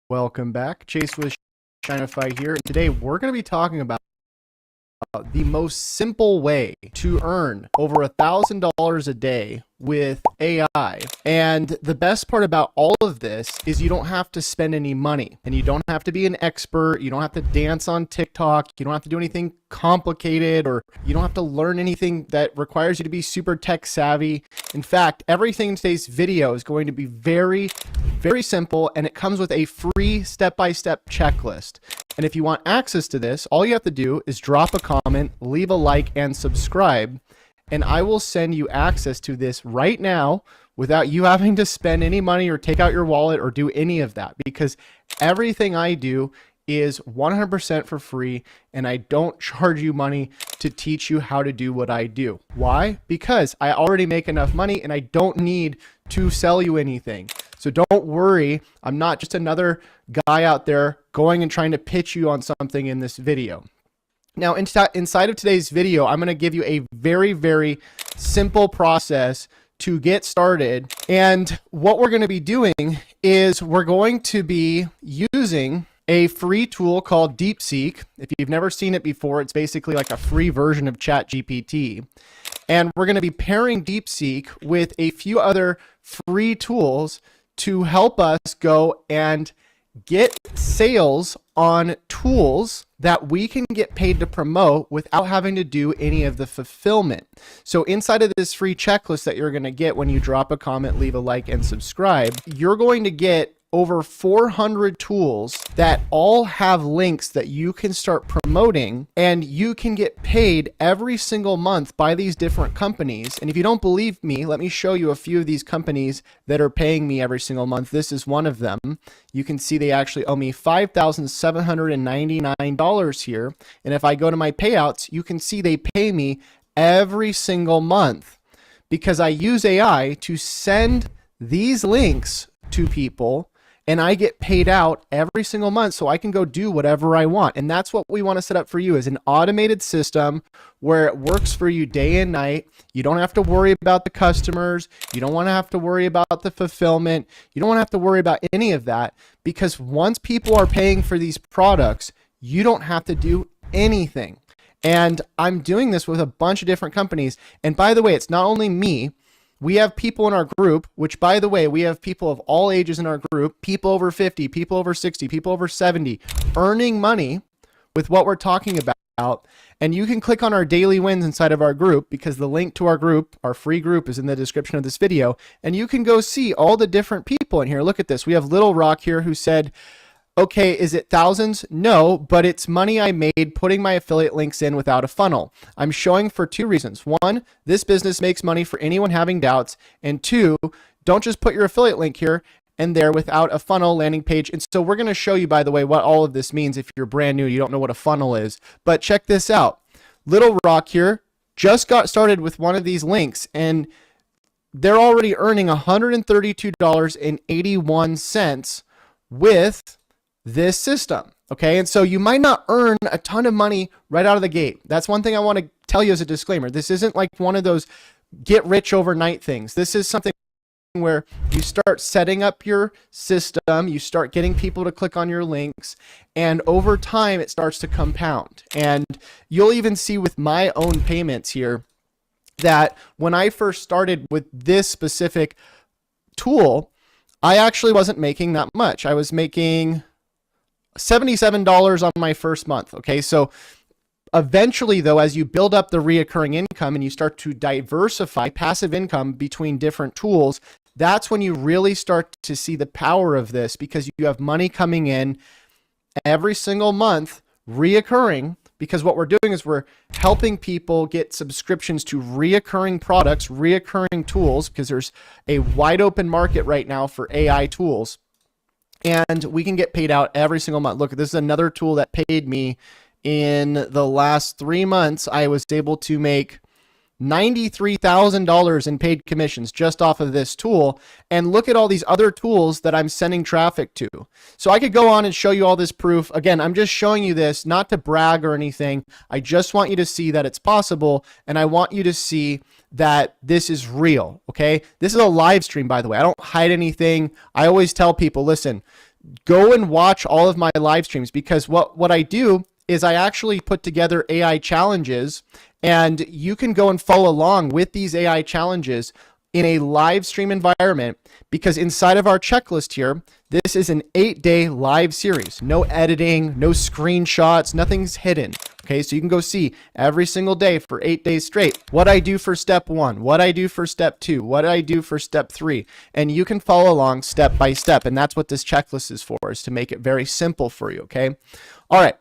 Welcome back. Chase with Shinify here. And today we're going to be talking about the most simple way to earn over $1,000 a day with AI. And the best part about all of this is you don't have to spend any money, and you don't have to be an expert. You don't have to dance on TikTok. You don't have to do anything complicated, or you don't have to learn anything that requires you to be super tech savvy. In fact, everything in today's video is going to be very simple, and it comes with a free step-by-step checklist. And if you want access to this, all you have to do is drop a comment, leave a like, and subscribe, and I will send you access to this right now without you having to spend any money or take out your wallet or do any of that, because everything I do is 100% for free, and I don't charge you money to teach you how to do what I do. Why? Because I already make enough money and I don't need to sell you anything. So don't worry, I'm not just another guy out there going and trying to pitch you on something in this video. Now, inside of today's video, I'm going to give you a very simple process to get started. And what we're going to be doing is we're going to be using a free tool called DeepSeek. If you've never seen it before, it's basically like a free version of ChatGPT. And we're going to be pairing DeepSeek with a few other free tools to help us go and get sales on tools that we can get paid to promote without having to do any of the fulfillment. So inside of this free checklist that you're going to get when you drop a comment, leave a like, and subscribe, you're going to get over 400 tools that all have links that you can start promoting, and you can get paid every single month by these different companies. And if you don't believe me, let me show you a few of these companies that are paying me every single month. This is one of them. You can see they actually owe me $5,799 here. And if I go to my payouts, you can see they pay me every single month because I use AI to send these links to people, and I get paid out every single month so I can go do whatever I want. And that's what we want to set up for you, is an automated system where it works for you day and night. You don't have to worry about the customers. You don't want to have to worry about the fulfillment. You don't want to have to worry about any of that, because once people are paying for these products, you don't have to do anything. And I'm doing this with a bunch of different companies. And by the way, it's not only me. We have people in our group, which, by the way, we have people of all ages in our group, people over 50, people over 60, people over 70, earning money with what we're talking about. And you can click on our daily wins inside of our group, because the link to our group, our free group, is in the description of this video. And you can go see all the different people in here. Look at this. We have Little Rock here who said, okay, is it thousands? No, but it's money I made putting my affiliate links in without a funnel. I'm showing for two reasons. One, this business makes money for anyone having doubts. And two, don't just put your affiliate link here and there without a funnel landing page. And so we're going to show you, by the way, what all of this means if you're brand new, you don't know what a funnel is. But check this out. Little Rock here just got started with one of these links, and they're already earning $132.81 with this system. Okay. And so you might not earn a ton of money right out of the gate. That's one thing I want to tell you as a disclaimer. This isn't like one of those get rich overnight things. This is something where you start setting up your system, you start getting people to click on your links, and over time it starts to compound. And you'll even see with my own payments here that when I first started with this specific tool, I actually wasn't making that much. I was making $77 on my first month. Okay. So eventually though, as you build up the reoccurring income and you start to diversify passive income between different tools, that's when you really start to see the power of this, because you have money coming in every single month, reoccurring, because what we're doing is we're helping people get subscriptions to reoccurring products, reoccurring tools, because there's a wide open market right now for AI tools. And we can get paid out every single month. Look, this is another tool that paid me in the last 3 months. I was able to make $93,000 in paid commissions just off of this tool. And look at all these other tools that I'm sending traffic to. So I could go on and show you all this proof. Again, I'm just showing you this not to brag or anything. I just want you to see that it's possible. And I want you to see that this is real. Okay. This is a live stream, by the way. I don't hide anything. I always tell people, listen, go and watch all of my live streams, because what I do is I actually put together AI challenges, and you can go and follow along with these AI challenges in a live stream environment, because inside of our checklist here, this is an 8-day live series. No editing, no screenshots, nothing's hidden. Okay, so you can go see every single day for 8 days straight what I do for step 1, what I do for step 2, what I do for step 3, and you can follow along step by step. And that's what this checklist is for, is to make it very simple for you. Okay, all right.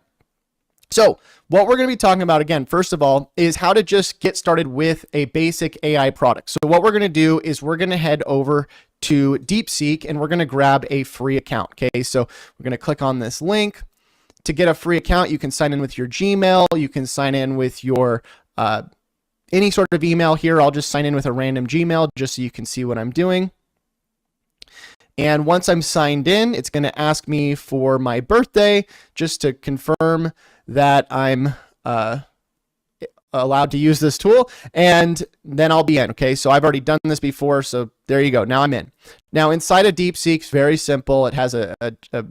So what we're going to be talking about, again, first of all, is how to just get started with a basic AI product. So what we're going to do is we're going to head over to DeepSeek, and we're going to grab a free account. Okay, so we're going to click on this link. To get a free account, you can sign in with your Gmail. You can sign in with your any sort of email here. I'll just sign in with a random Gmail just so you can see what I'm doing. And once I'm signed in, it's going to ask me for my birthday just to confirm that I'm allowed to use this tool, and then I'll be in. Okay, so I've already done this before, so there you go. Now I'm in. Now inside of DeepSeek, it's very simple. It has a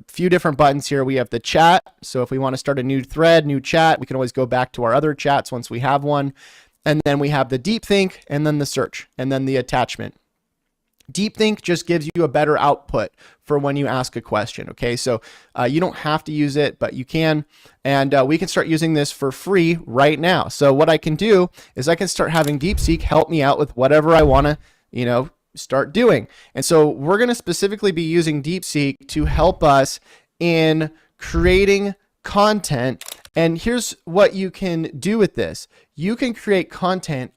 few different buttons here. We have the chat, so if we want to start a new thread, new chat, we can always go back to our other chats once we have one. And then we have the deep think, and then the search, and then the attachment. Deep think just gives you a better output for when you ask a question. Okay, so you don't have to use it, but you can, and we can start using this for free right now. So what I can do is I can start having DeepSeek help me out with whatever I want to, start doing. And so we're going to specifically be using DeepSeek to help us in creating content. And here's what you can do with this. You can create content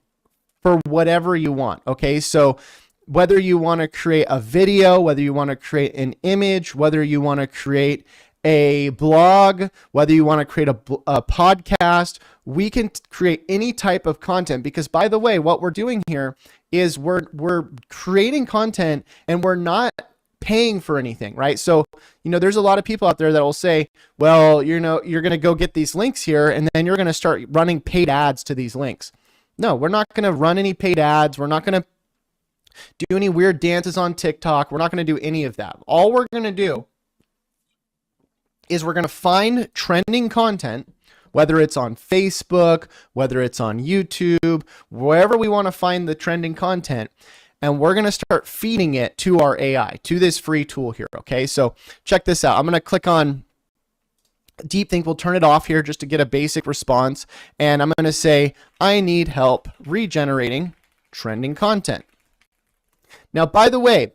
for whatever you want. Okay, so whether you want to create a video, whether you want to create an image, whether you want to create a blog, whether you want to create a podcast, we can create any type of content. Because by the way, what we're doing here is we're creating content, and we're not paying for anything, right? So, there's a lot of people out there that will say, well, you're going to go get these links here, and then you're going to start running paid ads to these links. No, we're not going to run any paid ads. We're not going to do any weird dances on TikTok. We're not going to do any of that. All we're going to do is we're going to find trending content, whether it's on Facebook, whether it's on YouTube, wherever we want to find the trending content, and we're going to start feeding it to our AI, to this free tool here. Okay, so check this out. I'm going to click on Deep Think. We'll turn it off here just to get a basic response, and I'm going to say, I need help regenerating trending content. Now, by the way,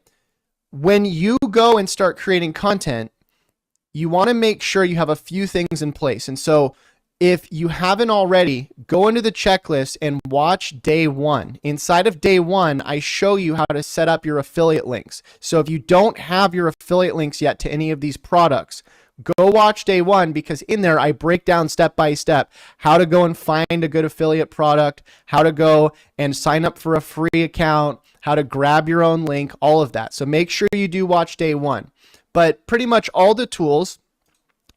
when you go and start creating content, you want to make sure you have a few things in place. And so if you haven't already, go into the checklist and watch day 1. Inside of day 1, I show you how to set up your affiliate links. So if you don't have your affiliate links yet to any of these products, go watch day 1, because in there I break down step by step how to go and find a good affiliate product, how to go and sign up for a free account, how to grab your own link, all of that. So make sure you do watch day 1. But pretty much all the tools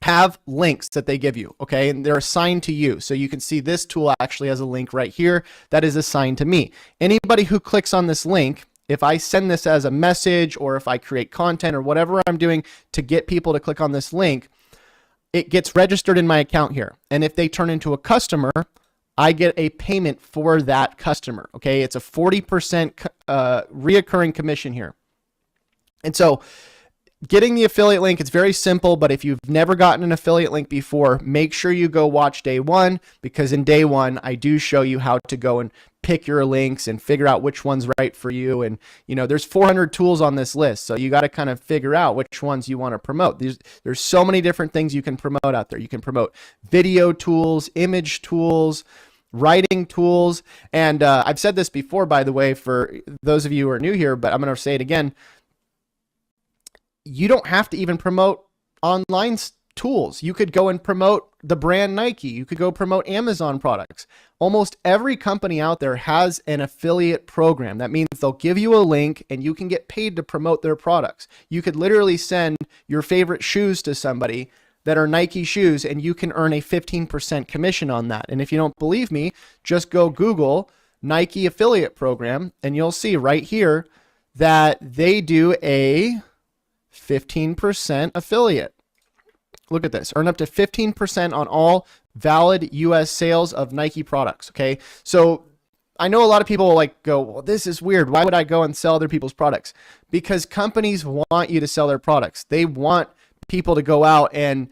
have links that they give you, okay? And they're assigned to you. So you can see this tool actually has a link right here that is assigned to me. Anybody who clicks on this link, if I send this as a message, or if I create content, or whatever I'm doing to get people to click on this link, it gets registered in my account here. And if they turn into a customer, I get a payment for that customer. Okay, it's a 40% reoccurring commission here. And so getting the affiliate link, it's very simple, but if you've never gotten an affiliate link before, make sure you go watch day 1, because in day 1, I do show you how to go and pick your links and figure out which one's right for you. And, there's 400 tools on this list, so you got to kind of figure out which ones you want to promote. There's so many different things you can promote out there. You can promote video tools, image tools, writing tools. And I've said this before, by the way, for those of you who are new here, but I'm going to say it again. You don't have to even promote online tools. You could go and promote the brand Nike. You could go promote Amazon products. Almost every company out there has an affiliate program. That means they'll give you a link and you can get paid to promote their products. You could literally send your favorite shoes to somebody that are Nike shoes, and you can earn a 15% commission on that. And if you don't believe me, just go Google Nike affiliate program, and you'll see right here that they do a 15% affiliate. Look at this. Earn up to 15% on all valid US sales of Nike products. Okay. So I know a lot of people like go, well, this is weird. Why would I go and sell other people's products? Because companies want you to sell their products. They want people to go out and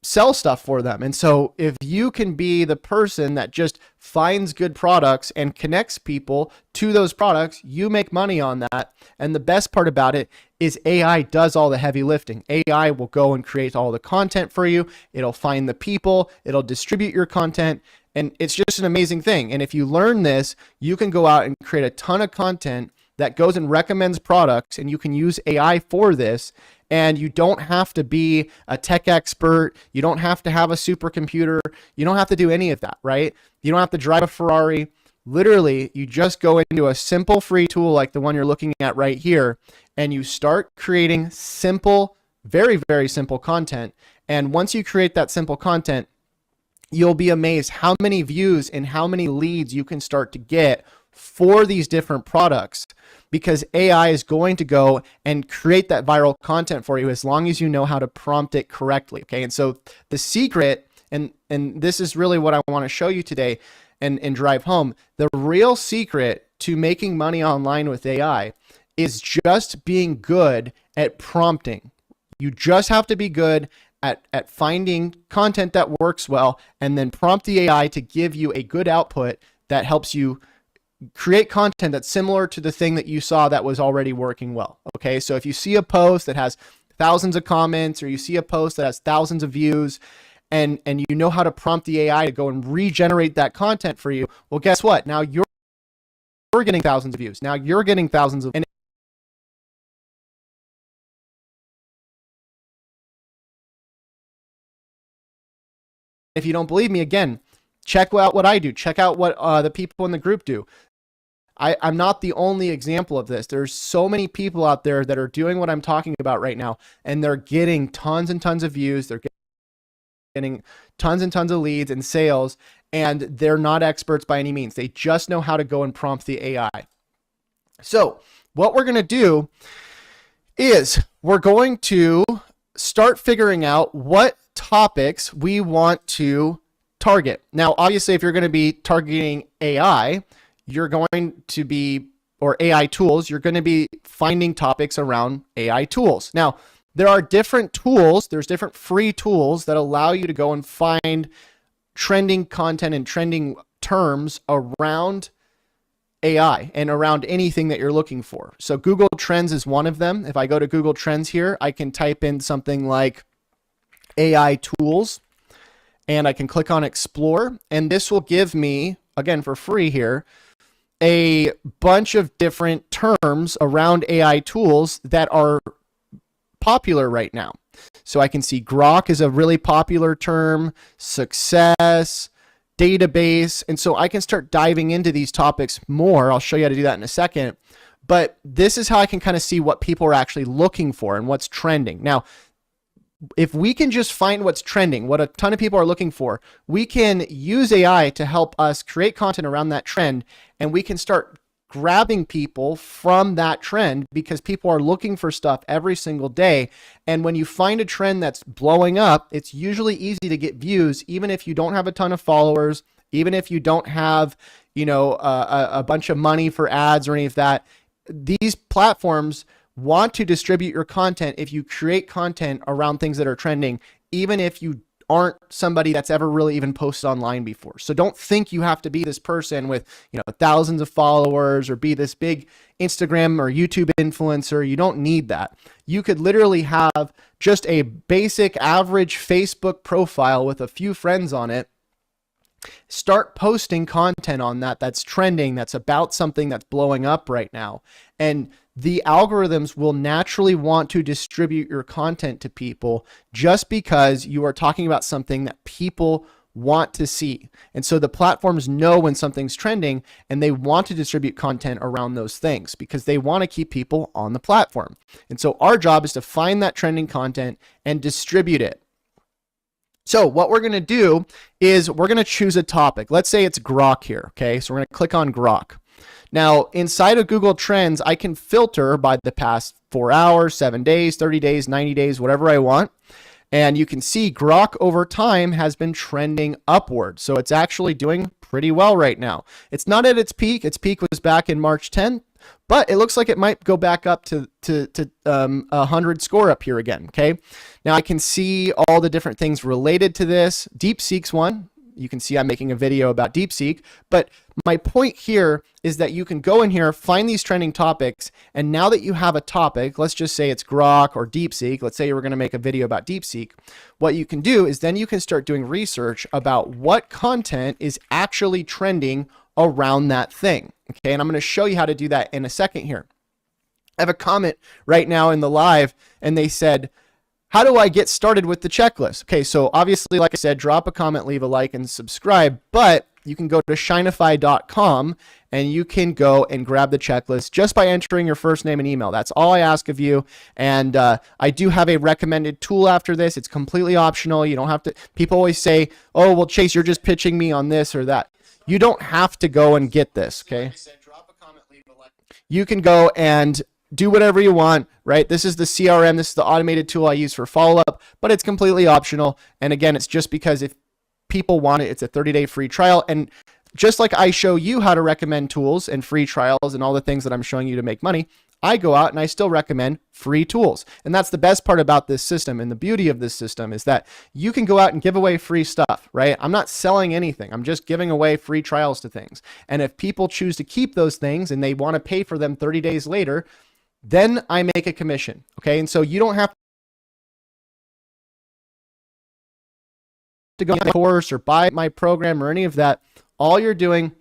sell stuff for them. And so if you can be the person that just finds good products and connects people to those products, you make money on that. And the best part about it is AI does all the heavy lifting. AI will go and create all the content for you. It'll find the people, it'll distribute your content, and it's just an amazing thing. And if you learn this, you can go out and create a ton of content that goes and recommends products, and you can use AI for this. And you don't have to be a tech expert. You don't have to have a supercomputer. You don't have to do any of that, right? You don't have to drive a Ferrari. Literally, you just go into a simple free tool like the one you're looking at right here, and you start creating simple, very, very simple content. And once you create that simple content, you'll be amazed how many views and how many leads you can start to get for these different products, because AI is going to go and create that viral content for you as long as you know how to prompt it correctly. Okay. And so the secret, and this is really what I want to show you today and drive home, the real secret to making money online with AI is just being good at prompting. You just have to be good at finding content that works well, and then prompt the AI to give you a good output that helps you create content that's similar to the thing that you saw that was already working well. Okay, so if you see a post that has thousands of comments, or you see a post that has thousands of views, and you know how to prompt the AI to go and regenerate that content for you, well, guess what? Now you're getting thousands of views. Now you're getting thousands of, and if you don't believe me, again, check out what I do. Check out what the people in the group do. I'm not the only example of this. There's so many people out there that are doing what I'm talking about right now, and they're getting tons and tons of views. They're getting tons and tons of leads and sales, and they're not experts by any means. They just know how to go and prompt the AI. So what we're going to do is we're going to start figuring out what topics we want to target. Now, obviously, if you're going to be targeting AI, you're going to be, or AI tools, you're going to be finding topics around AI tools. Now, there are different tools, there's different free tools that allow you to go and find trending content and trending terms around AI and around anything that you're looking for. So Google Trends is one of them. If I go to Google Trends here, I can type in something like AI tools, and I can click on explore, and this will give me, again, for free here, a bunch of different terms around AI tools that are popular right now. So I can see grok is a really popular term, success, database, and so I can start diving into these topics more. I'll show you how to do that in a second, but this is how I can kind of see what people are actually looking for and what's trending. Now, if we can just find what's trending, what a ton of people are looking for, we can use AI to help us create content around that trend, and we can start grabbing people from that trend because people are looking for stuff every single day. And when you find a trend that's blowing up, it's usually easy to get views, even if you don't have a ton of followers, even if you don't have, a bunch of money for ads or any of that. These platforms want to distribute your content if you create content around things that are trending, even if you aren't somebody that's ever really even posted online before. So don't think you have to be this person with, thousands of followers or be this big Instagram or YouTube influencer. You don't need that. You could literally have just a basic average Facebook profile with a few friends on it. Start posting content on that that's trending, that's about something that's blowing up right now. And the algorithms will naturally want to distribute your content to people just because you are talking about something that people want to see. And so the platforms know when something's trending, and they want to distribute content around those things because they want to keep people on the platform. And so our job is to find that trending content and distribute it. So what we're going to do is we're going to choose a topic. Let's say it's grok here. Okay. So we're going to click on grok. Now, inside of Google Trends, I can filter by the past 4 hours, 7 days, 30 days, 90 days, whatever I want. And you can see Grok over time has been trending upward. So it's actually doing pretty well right now. It's not at its peak. Its peak was back in March 10th, but it looks like it might go back up to 100 score up here again. Okay. Now I can see all the different things related to this. DeepSeek's one. You can see I'm making a video about DeepSeek, but my point here is that you can go in here, find these trending topics, and now that you have a topic, let's just say it's Grok or DeepSeek, let's say you were going to make a video about DeepSeek, what you can do is then you can start doing research about what content is actually trending around that thing. Okay, and I'm going to show you how to do that in a second here. I have a comment right now in the live, and they said, how do I get started with the checklist? Okay, so obviously, like I said, drop a comment, leave a like, and subscribe, but you can go to Shinify.com and you can go and grab the checklist just by entering your first name and email. That's all I ask of you. And I do have a recommended tool after this. It's completely optional. You don't have to, people always say, oh, well, Chase, you're just pitching me on this or that. You don't have to go and get this, okay? Like I said, drop a comment, leave a like. You can go and do whatever you want, right? This is the CRM. This is the automated tool I use for follow-up, but it's completely optional. And again, it's just because if people want it, it's a 30-day free trial. And just like I show you how to recommend tools and free trials and all the things that I'm showing you to make money, I go out and I still recommend free tools. And that's the best part about this system. And the beauty of this system is that you can go out and give away free stuff, right? I'm not selling anything. I'm just giving away free trials to things. And if people choose to keep those things and they want to pay for them 30 days later, then I make a commission, okay? And so you don't have to go to my course or buy my program or any of that. All you're doing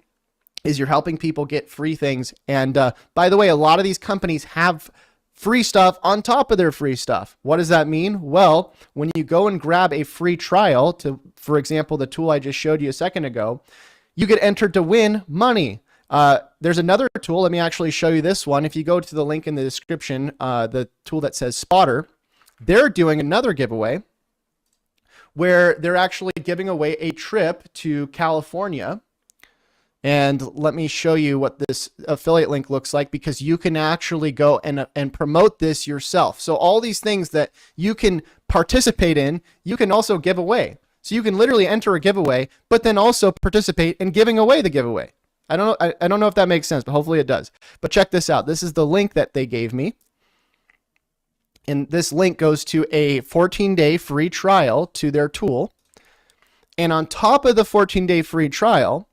is you're helping people get free things. And by the way, a lot of these companies have free stuff on top of their free stuff. What does that mean? Well, when you go and grab a free trial to, for example, the tool I just showed you a second ago, you get entered to win money. There's another tool. Let me actually show you this one. If you go to the link in the description, the tool that says Spotter, they're doing another giveaway where they're actually giving away a trip to California. And let me show you what this affiliate link looks like, because you can actually go and promote this yourself. So all these things that you can participate in, you can also give away. So you can literally enter a giveaway, but then also participate in giving away the giveaway. I don't know if that makes sense, but hopefully it does. But check this out. This is the link that they gave me. And this link goes to a 14-day free trial to their tool. And on top of the 14-day free trial,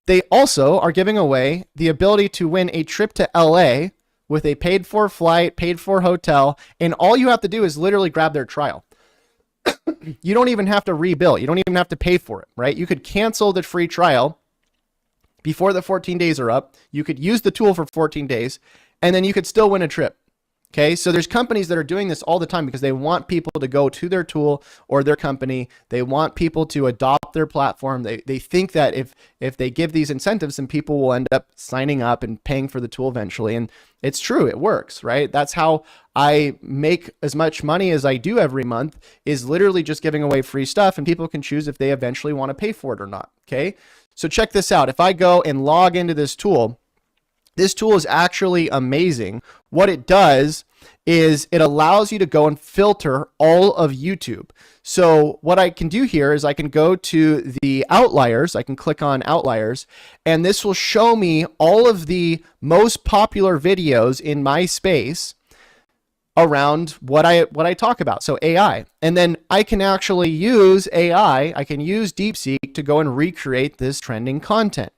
they also are giving away the ability to win a trip to LA with a paid for flight, paid for hotel. And all you have to do is literally grab their trial. You don't even have to rebill. You don't even have to pay for it, right? You could cancel the free trial before the 14 days are up. You could use the tool for 14 days, and then you could still win a trip. Okay, so there's companies that are doing this all the time because they want people to go to their tool or their company. They want people to adopt their platform. They think that if they give these incentives, then people will end up signing up and paying for the tool eventually. And it's true, it works, right? That's how I make as much money as I do every month, is literally just giving away free stuff, and people can choose if they eventually want to pay for it or not. Okay, so check this out. If I go and log into this tool is actually amazing. What it does is it allows you to go and filter all of YouTube. So what I can do here is I can go to the outliers. I can click on outliers, and this will show me all of the most popular videos in my space around what I talk about. So AI. And then I can actually use AI. I can use DeepSeek to go and recreate this trending content.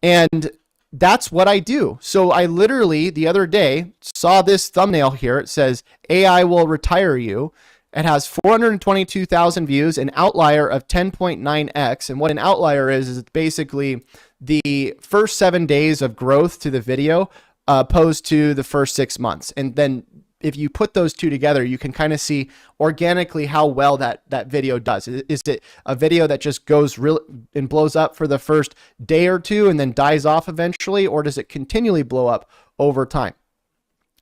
And that's what I do. So I literally the other day saw this thumbnail here. It says AI will retire you. It has 422,000 views, an outlier of 10.9x. And what an outlier is it's basically the first 7 days of growth to the video opposed to the first 6 months. And then if you put those two together, you can kind of see organically how well that video does. Is it a video that just goes real and blows up for the first day or two and then dies off eventually, or does it continually blow up over time?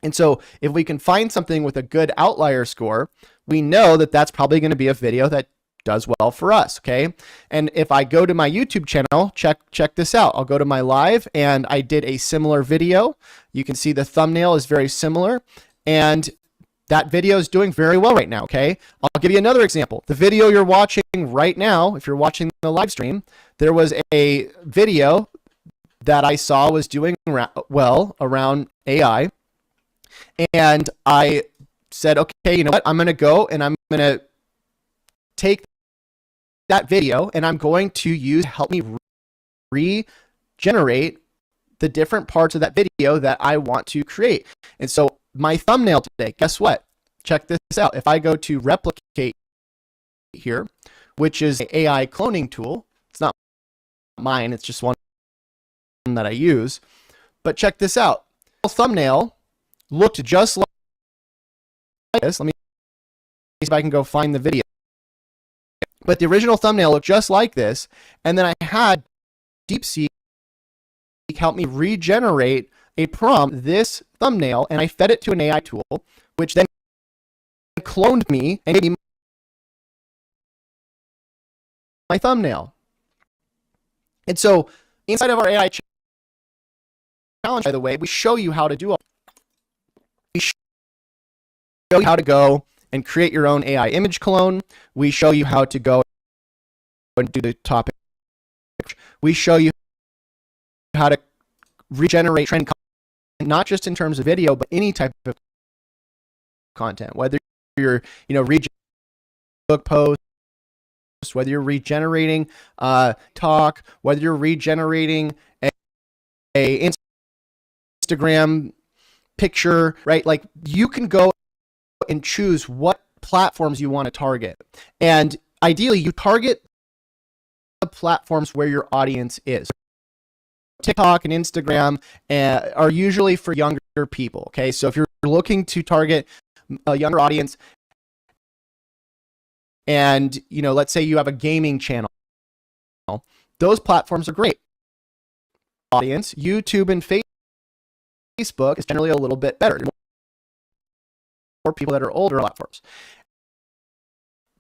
And so if we can find something with a good outlier score, we know that that's probably going to be a video that does well for us, okay? And if I go to my YouTube channel, check this out. I'll go to my live, and I did a similar video. You can see the thumbnail is very similar, and that video is doing very well right now, okay? I'll give you another example. The video you're watching right now, if you're watching the live stream, there was a video that I saw was doing well around AI, and I said, okay, you know what? I'm going to go and I'm going to take that video and I'm going to help me regenerate the different parts of that video that I want to create. And so my thumbnail today, guess what? Check this out. If I go to replicate here, which is an AI cloning tool, it's not mine, it's just one that I use, but check this out. The thumbnail looked just like this. Let me see if I can go find the video. But the original thumbnail looked just like this, and then I had DeepSeek help me regenerate a prompt, this thumbnail, and I fed it to an AI tool, which then cloned me and gave me my thumbnail. And so inside of our AI challenge, by the way, we show you how to do all. We show you how to go and create your own AI image clone. We show you how to go and do the topic. We show you how to regenerate trend content, not just in terms of video, but any type of content, whether you're, regenerating book posts, whether you're regenerating talk, whether you're regenerating a Instagram picture, right? Like, you can go and choose what platforms you want to target. And ideally, you target the platforms where your audience is. TikTok and Instagram are usually for younger people, okay? So if you're looking to target a younger audience, and, let's say you have a gaming channel, those platforms are great. Audience, YouTube and Facebook is generally a little bit better for people that are older platforms.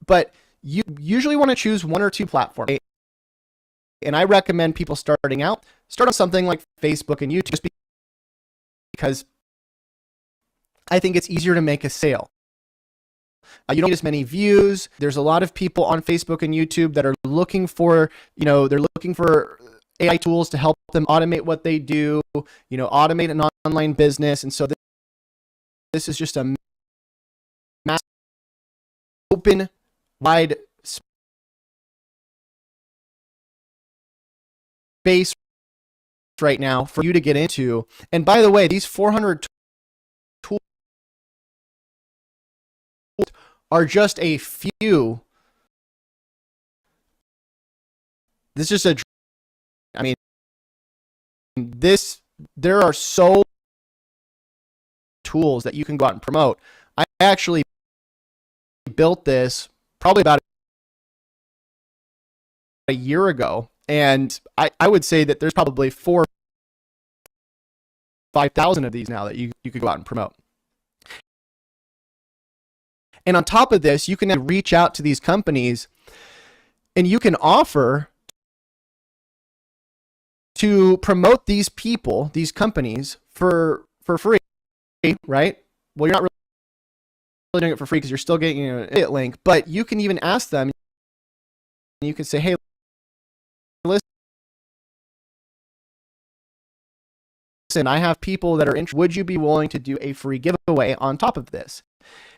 But you usually want to choose one or two platforms. And I recommend people starting out, start on something like Facebook and YouTube, just because I think it's easier to make a sale. You don't need as many views. There's a lot of people on Facebook and YouTube that are looking for, they're looking for AI tools to help them automate what they do, automate an online business. And so this is just a massive, open, wide space right now for you to get into. And by the way, these 400 tools are just a few. This is just there are so tools that you can go out and promote. I actually built this probably about a year ago, and I would say that there's probably 4,000 or 5,000 of these now that you could go out and promote. And on top of this, you can reach out to these companies and you can offer to promote these people, these companies, for free, right? Well, you're not really doing it for free because you're still getting an affiliate link, but you can even ask them, and you can say, hey, listen, I have people that are interested. Would you be willing to do a free giveaway on top of this?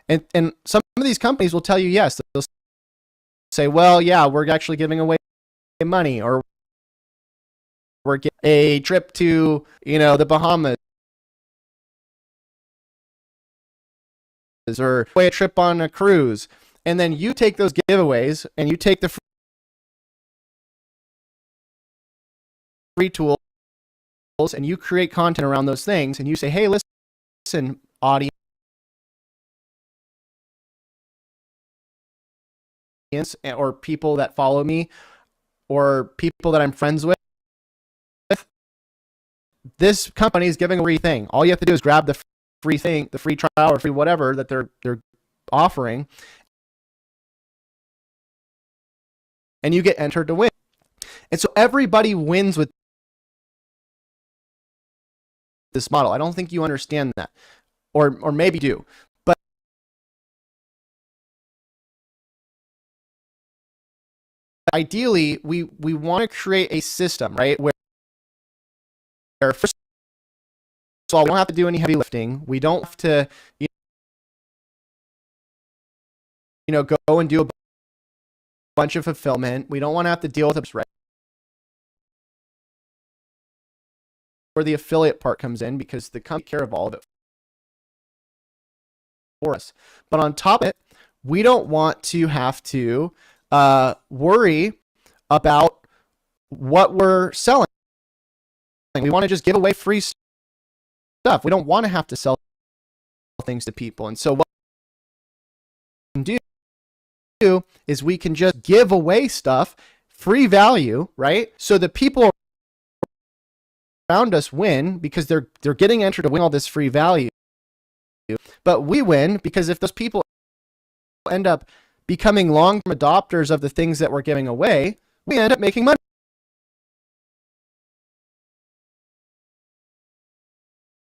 And some of these companies will tell you yes. They'll say, well, yeah, we're actually giving away money, or we're getting a trip to, the Bahamas, or a trip on a cruise. And then you take those giveaways and you take the free tools and you create content around those things, and you say, hey, listen, audience, or people that follow me, or people that I'm friends with, this company is giving a free thing. All you have to do is grab the free thing, the free trial or free whatever that they're offering, and you get entered to win. And so everybody wins with this model. I don't think you understand that, or maybe do. But ideally, we want to create a system, right, where first of all, we don't have to do any heavy lifting. We don't have to, go and do a bunch of fulfillment. We don't want to have to deal with it, right? Where the affiliate part comes in, because the company takes care of all of it for us. But on top of it, we don't want to have to worry about what we're selling. We want to just give away free stuff. We don't want to have to sell things to people. And so what we can do is we can just give away stuff, free value, right? So the people around us win because they're getting entered to win all this free value. But we win because if those people end up becoming long-term adopters of the things that we're giving away, we end up making money.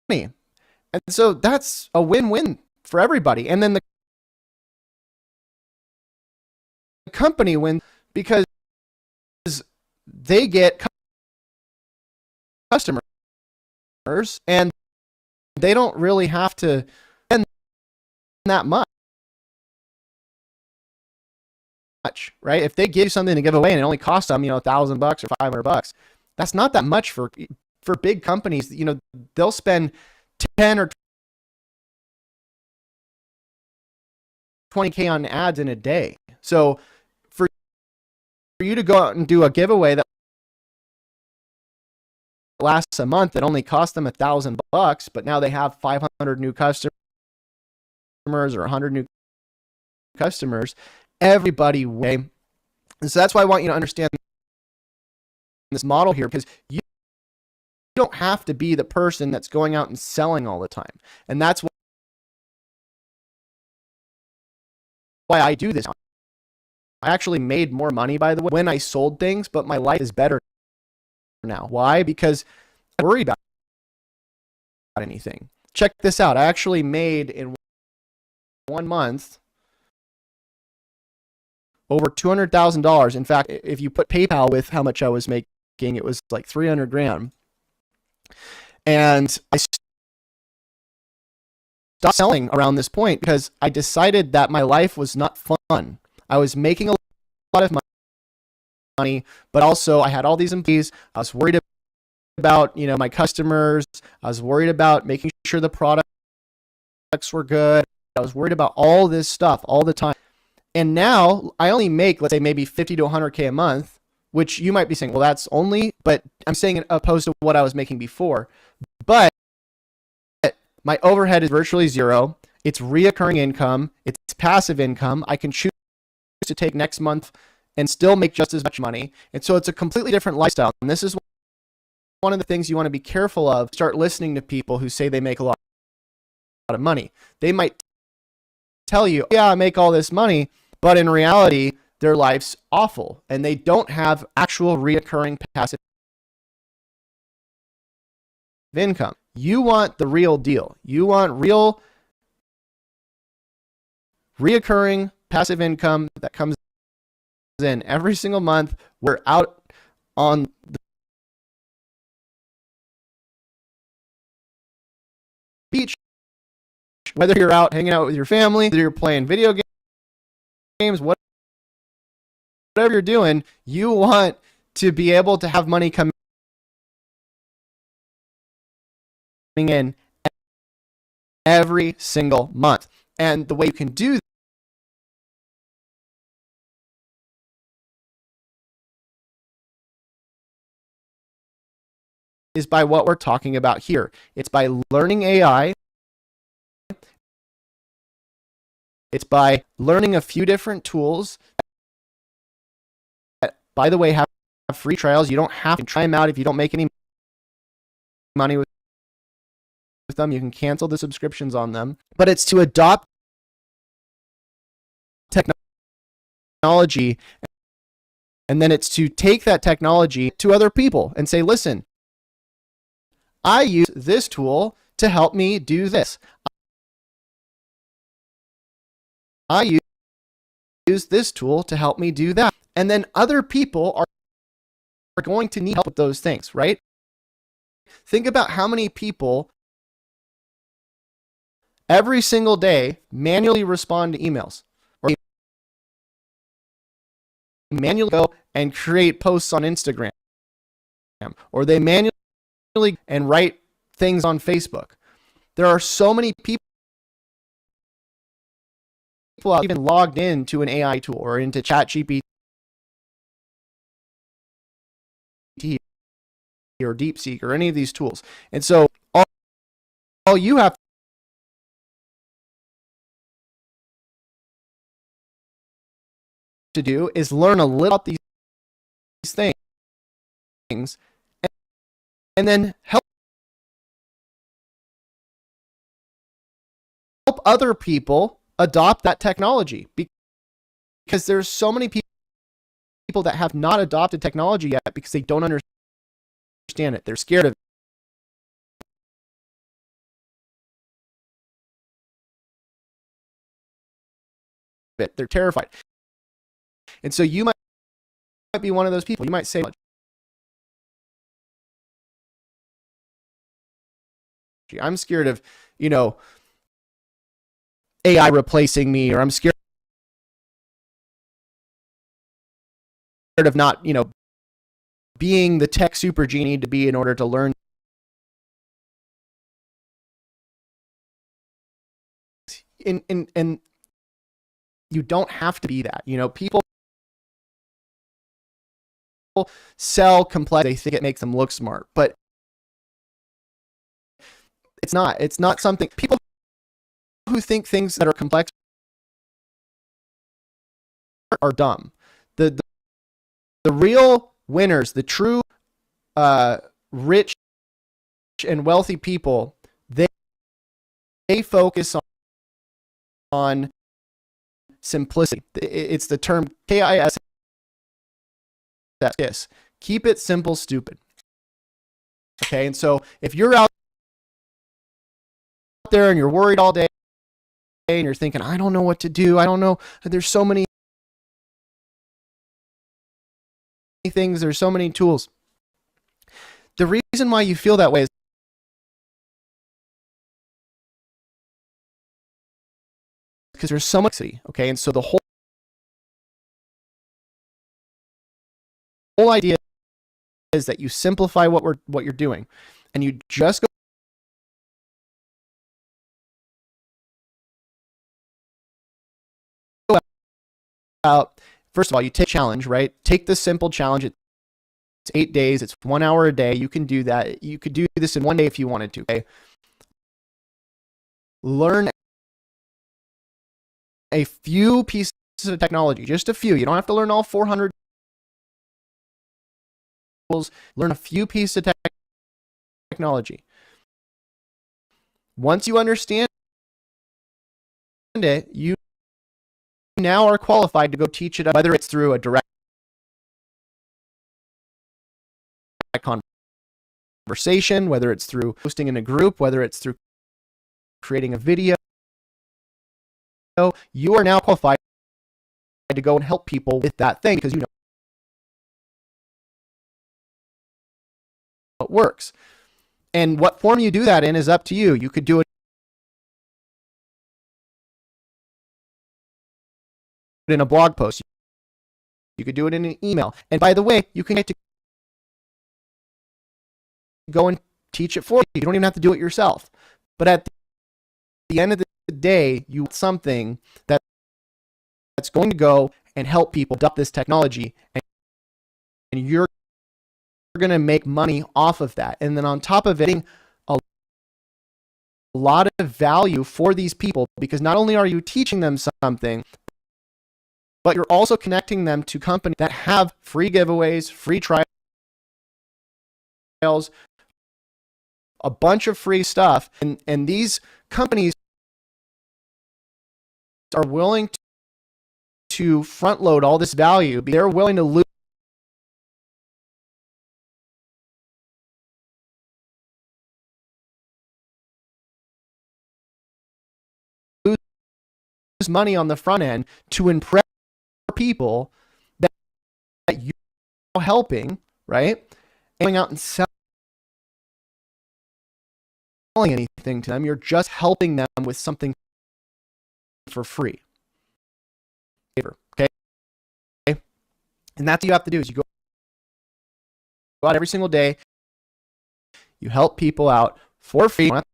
And so that's a win-win for everybody. And then the company wins because they get customers and they don't really have to spend that much, right? If they give you something to give away and it only costs them, $1,000 or $500, that's not that much for big companies. They'll spend 10 or 20K on ads in a day. So for you to go out and do a giveaway that lasts a month, that only cost them $1,000, but now they have 500 new customers or 100 new customers, everybody wins. And so that's why I want you to understand this model here, because you don't have to be the person that's going out and selling all the time. And that's why I do this. I actually made more money, by the way, when I sold things, but my life is better now. Why? Because I don't worry about anything. Check this out. I actually made in 1 month over $200,000. In fact, if you put PayPal with how much I was making, it was like 300 grand. And I stopped selling around this point because I decided that my life was not fun. I was making a lot of money, but also I had all these employees. I was worried about, my customers. I was worried about making sure the products were good. I was worried about all this stuff all the time. And now I only make, let's say, maybe 50 to 100K a month, which you might be saying, well, that's only, but I'm saying it opposed to what I was making before. But my overhead is virtually zero. It's reoccurring income. It's passive income. I can choose to take next month and still make just as much money. And so it's a completely different lifestyle. And this is one of the things you want to be careful of. Start listening to people who say they make a lot of money. They might tell you, yeah, I make all this money, but in reality, their life's awful and they don't have actual reoccurring passive income. You want the real deal. You want real reoccurring passive income that comes in every single month. We're out on the beach, whether you're out hanging out with your family, whether you're playing video games, whatever you're doing, you want to be able to have money coming in every single month. And the way you can do is by what we're talking about here. It's by learning AI. It's by learning a few different tools that, by the way, have free trials. You don't have to try them out if you don't make any money with them. You can cancel the subscriptions on them. But it's to adopt technology And then it's to take that technology to other people and say, listen, I use this tool to help me do this. I use this tool to help me do that. And then other people are going to need help with those things, right? Think about how many people every single day manually respond to emails, or manually go and create posts on Instagram, or they manually and write things on Facebook. There are so many people out even logged into an AI tool or into ChatGPT or DeepSeek or any of these tools. And so all you have to do is learn a little about these things and then help other people adopt that technology, because there's so many people that have not adopted technology yet because they don't understand it. They're scared of it. They're terrified. And so you might be one of those people. You might say, I'm scared of, AI replacing me, or I'm scared of not, being the tech super genie to be in order to learn. And you don't have to be that. People sell complex. They think it makes them look smart, but it's not. It's not something. People who think things that are complex are dumb. The real winners, the true rich and wealthy people, they focus on simplicity. It's the term KISS. Keep it simple, stupid. Okay, and so if you're out there and you're worried all day and you're thinking, I don't know what to do, I don't know, there's so many things, there's so many tools. The reason why you feel that way is because there's so much complexity, okay? And so the whole idea is that you simplify what you're doing, and you just go out. First of all, you take a challenge, right? Take the simple challenge. It's 8 days. It's 1 hour a day. You can do that. You could do this in 1 day if you wanted to. Okay? Learn a few pieces of technology, just a few. You don't have to learn all 400 tools. Learn a few pieces of technology. Once you understand it, you now are qualified to go teach it, whether it's through a direct conversation, whether it's through posting in a group, whether it's through creating a video. You are now qualified to go and help people with that thing because you know it works. And what form you do that in is up to you. You could do it in a blog post. You could do it in an email. And by the way, you can get to go and teach it for you. You don't even have to do it yourself. But at the end of the day, you want something that's going to go and help people adopt this technology, and you're going to make money off of that. And then on top of it, a lot of value for these people, because not only are you teaching them something, but you're also connecting them to companies that have free giveaways, free trials, a bunch of free stuff. And these companies are willing to front load all this value. They're willing to lose money on the front end to impress people that you're helping, right? And going out and selling anything to them. You're just helping them with something for free. Okay? And that's what you have to do is you go out every single day. You help people out for free. You don't have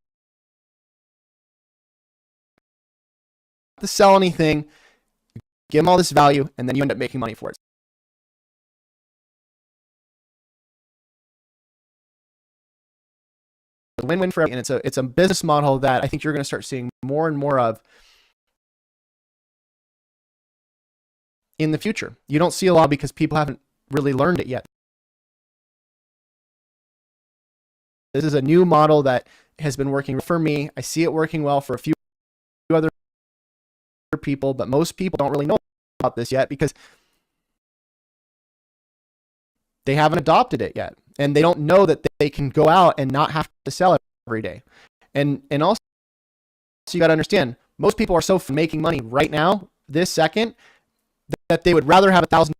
to sell anything. You give them all this value, and then you end up making money for it. It's a win-win for everyone, and it's a business model that I think you're going to start seeing more and more of in the future. You don't see a lot because people haven't really learned it yet. This is a new model that has been working for me. I see it working well for a few other people, but most people don't really know about this yet because they haven't adopted it yet. And they don't know that they can go out and not have to sell every day. And also, you got to understand, most people are so making money right now, this second, that they would rather have $1,000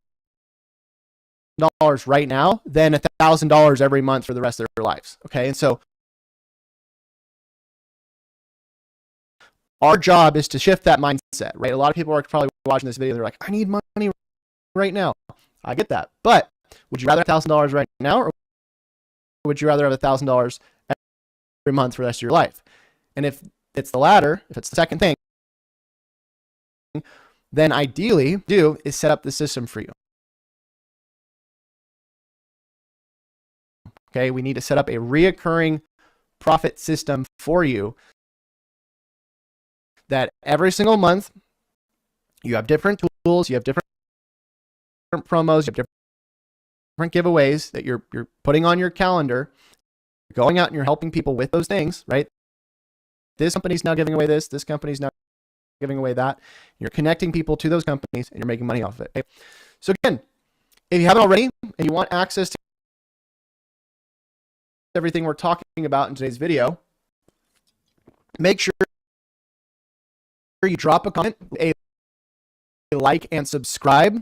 right now than $1,000 every month for the rest of their lives. Okay. And so our job is to shift that mindset, right? A lot of people are probably watching this video. They're like, I need money right now. I get that. But would you rather have $1,000 right now, or would you rather have $1,000 every month for the rest of your life? And if it's the latter, if it's the second thing, then ideally do is set up the system for you. Okay, we need to set up a reoccurring profit system for you that every single month you have different tools, you have different promos, you have different giveaways that you're putting on your calendar, you're going out and you're helping people with those things, right? This company's now giving away this company's now giving away that. You're connecting people to those companies and you're making money off of it. Okay? So again, if you haven't already and you want access to everything we're talking about in today's video, make sure you drop a comment, a like, and subscribe.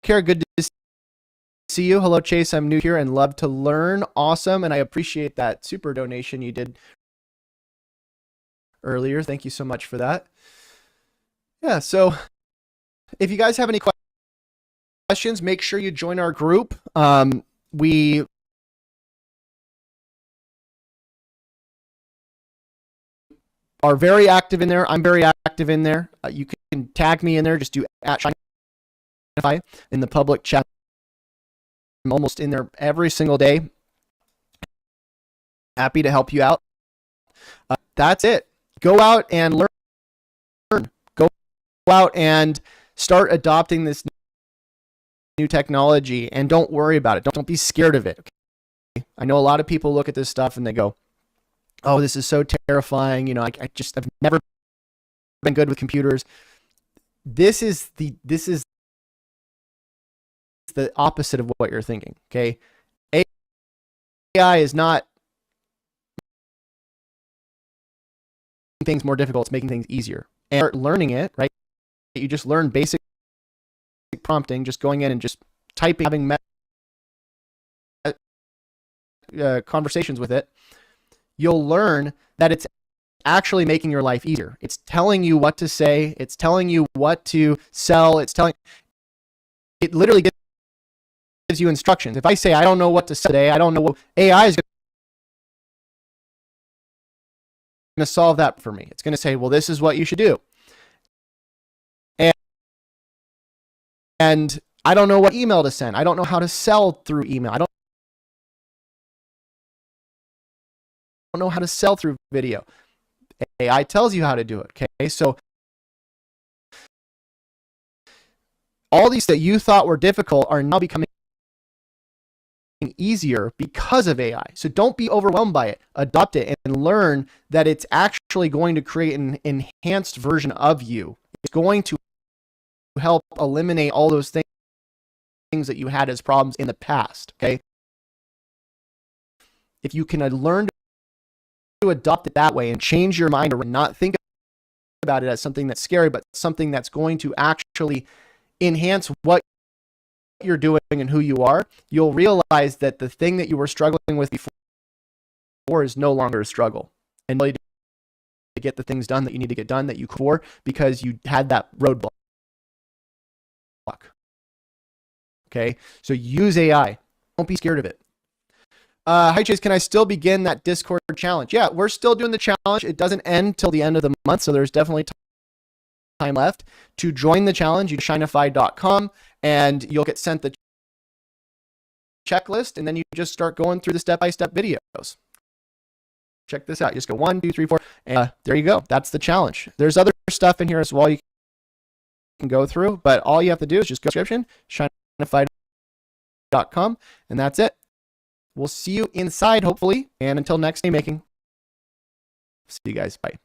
Kara, good to see you. Hello, Chase. I'm new here and love to learn. Awesome. And I appreciate that super donation you did earlier. Thank you so much for that. Yeah, so if you guys have any questions, make sure you join our group. We are very active in there. I'm very active in there. You can tag me in there. Just do @Shinify in the public chat. I'm almost in there every single day. Happy to help you out. That's it. Go out and learn. Go out and start adopting this new technology, and don't worry about it. Don't be scared of it. Okay? I know a lot of people look at this stuff and they go, oh, this is so terrifying. You know, I've never been good with computers. This is the opposite of what you're thinking. Okay. AI is not making things more difficult. It's making things easier. And start learning it, right? You just learn basic prompting, just going in and just typing, having conversations with it. You'll learn that it's actually making your life easier. It's telling you what to say. It's telling you what to sell. It literally gives you instructions. If I say, I don't know what to sell today, I don't know what AI is going to solve that for me. It's going to say, well, this is what you should do. And I don't know what email to send. I don't know how to sell through email. I don't know how to sell through video. AI tells you how to do it. Okay, so all these that you thought were difficult are now becoming easier because of AI. So don't be overwhelmed by it. Adopt it and learn that it's actually going to create an enhanced version of you. It's going to help eliminate all those things that you had as problems in the past. Okay, if you can learn adopt it that way and change your mind or not think about it as something that's scary, but something that's going to actually enhance what you're doing and who you are, you'll realize that the thing that you were struggling with before is no longer a struggle. And to get the things done that you need to get done that you could for because you had that roadblock. Okay, so use AI. Don't be scared of it. Hi Chase, can I still begin that Discord challenge? Yeah, we're still doing the challenge. It doesn't end till the end of the month, so there's definitely time left. To join the challenge, you Shinify.com and you'll get sent the checklist, and then you just start going through the step-by-step videos. Check this out. You just go 1, 2, 3, 4, and there you go. That's the challenge. There's other stuff in here as well you can go through, but all you have to do is just go to the description, Shinify.com, and that's it. We'll see you inside, hopefully, and until next day making. See you guys. Bye.